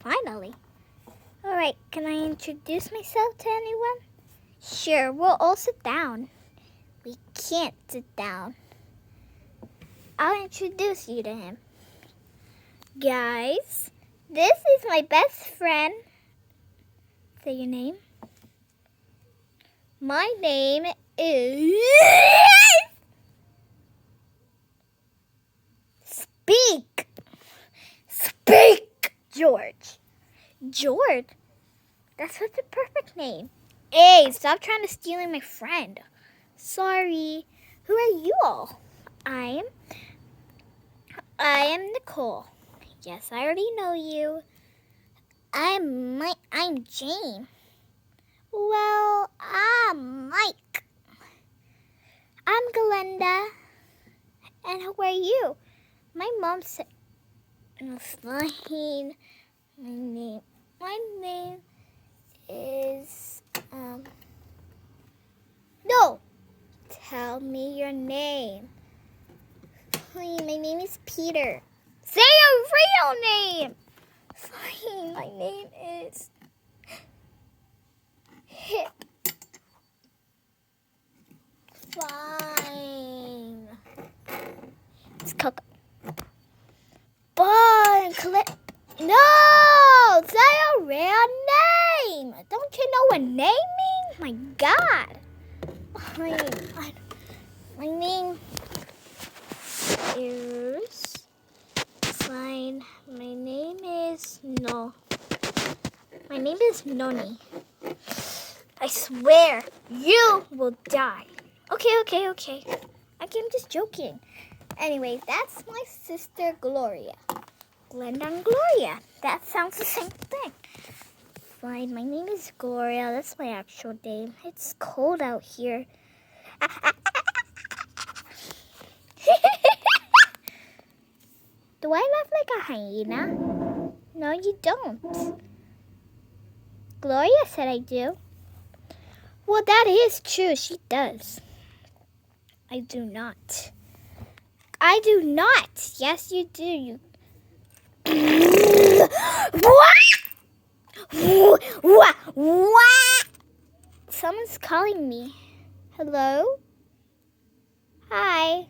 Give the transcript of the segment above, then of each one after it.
finally. Alright, can I introduce myself to anyone? Sure, we'll all sit down. We can't sit down. I'll introduce you to him. Guys, this is my best friend. Say your name. My name is... Speak! Speak, George. George? That's such a perfect name. Hey, stop trying to steal my friend. Sorry. Who are you all? I am Nicole. Yes, I already know you. I'm Jane. Well, I'm Mike. I'm Glenda. And who are you? My mom said, fine. My name is, no. Tell me your name. Fine, my name is Peter. Say your real name. Fine, my name is Hip. Fine. It's Coco. Fine, Clip. No! Say your real name. Don't you know what name means? My God. Fine. My name is... Fine. My name is... No. My name is Noni. I swear, you will die. Okay. I'm just joking. Anyway, that's my sister Gloria. Glenda and Gloria. That sounds the same thing. Fine, my name is Gloria. That's my actual name. It's cold out here. Do I laugh like a hyena? No, you don't. Gloria said I do. Well, that is true. She does. I do not. I do not. Yes, you do. You. What? Someone's calling me. Hello? Hi.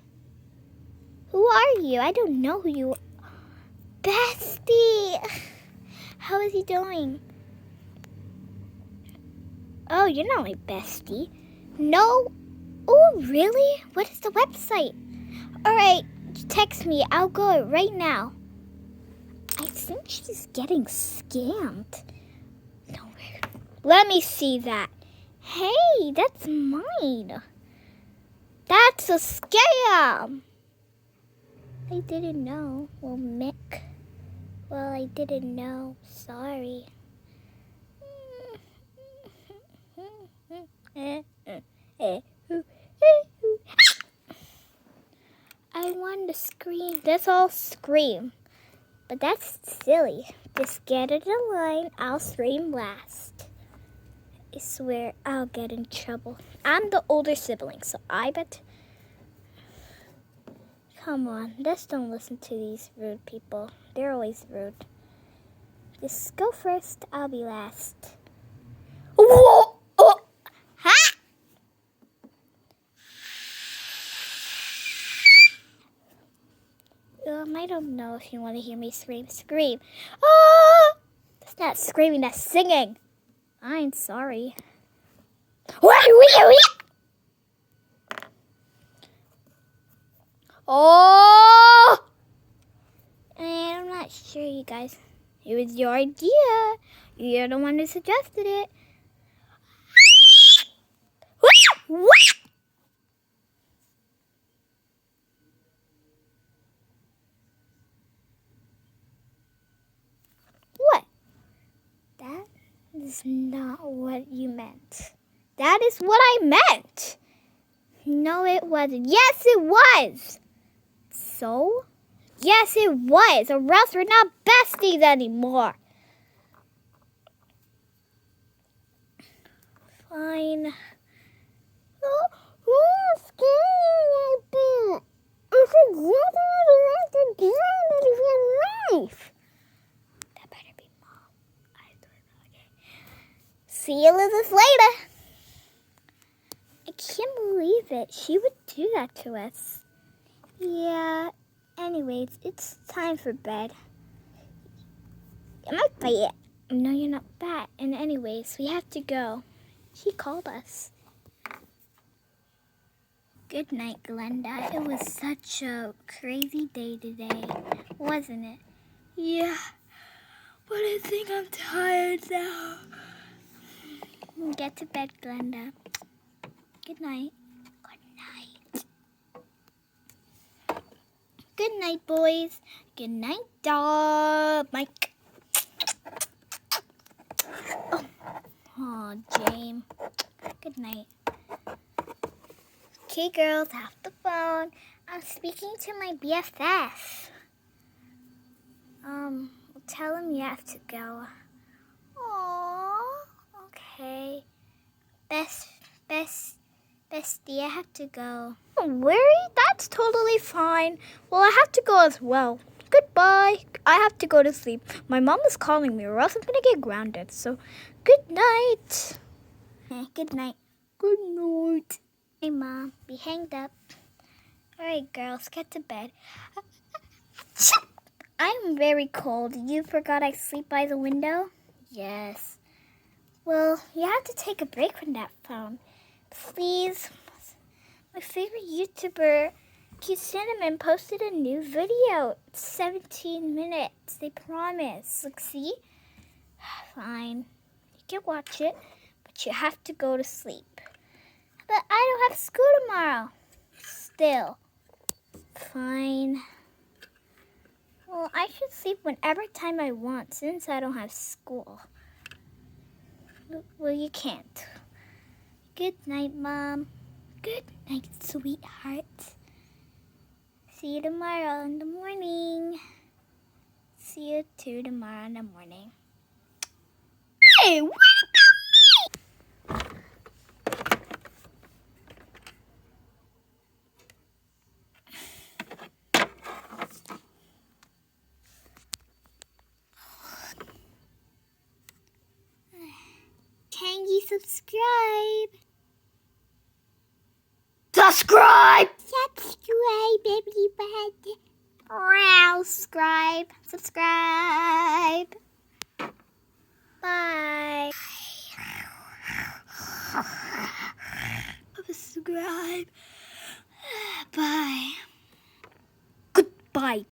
Who are you? I don't know who you are. Bestie. How is he doing? Oh, you're not my bestie. No. Oh, really? What is the website? All right, text me. I'll go right now. I think she's getting scammed. No way. Let me see that. Hey, that's mine. That's a scam. I didn't know. Well, Mick. Well, I didn't know. Sorry. I want to scream. Let's all scream. But that's silly. Just get in a line. I'll scream last. I swear I'll get in trouble. I'm the older sibling, so I bet... Come on, let's don't listen to these rude people. They're always rude. Just go first. I'll be last. Whoa! Oh! Ha! I don't know if you want to hear me scream. Scream. Oh! That's not screaming, that's singing. I'm sorry. Oh! And I'm not sure, you guys. It was your idea. You're the one who suggested it. What? That is not what you meant. That is what I meant. No, it wasn't. Yes, it was. So? Yes, it was. Or else we're not besties anymore. Fine. Oh, scary bit. It's exactly what you have to do in your life. That better be Mom. See you later. I can't believe it. She would do that to us. Yeah, anyways, it's time for bed. Am I fat? No, you're not fat. And anyways, we have to go. She called us. Good night, Glenda. It was such a crazy day today, wasn't it? Yeah, but I think I'm tired now. Get to bed, Glenda. Good night. Good night. Good night, boys. Good night, dog. Mike. Oh, James. Good night. Okay, girls, off the phone. I'm speaking to my BFF. Tell him you have to go. Aww. Okay. Bestie, I have to go. Don't worry, that's totally fine. Well, I have to go as well. Goodbye. I have to go to sleep. My mom is calling me or else I'm gonna get grounded. So, good night. Good night. Good night. Hey, Mom. Be hanged up. All right, girls, get to bed. I'm very cold. You forgot I sleep by the window? Yes. Well, you have to take a break from that phone. Please. My favorite YouTuber, Cute Cinnamon, posted a new video. It's 17 minutes. They promise. Look, see? Fine. You can watch it, but you have to go to sleep. But I don't have school tomorrow. Still. Fine. Well, I should sleep whenever time I want since I don't have school. Well, you can't. Good night, Mom. Good night, sweetheart. See you tomorrow in the morning. See you too tomorrow in the morning. Hey, what about me? Can you subscribe? Subscribe! Subscribe, everybody. Subscribe. Bye. Subscribe.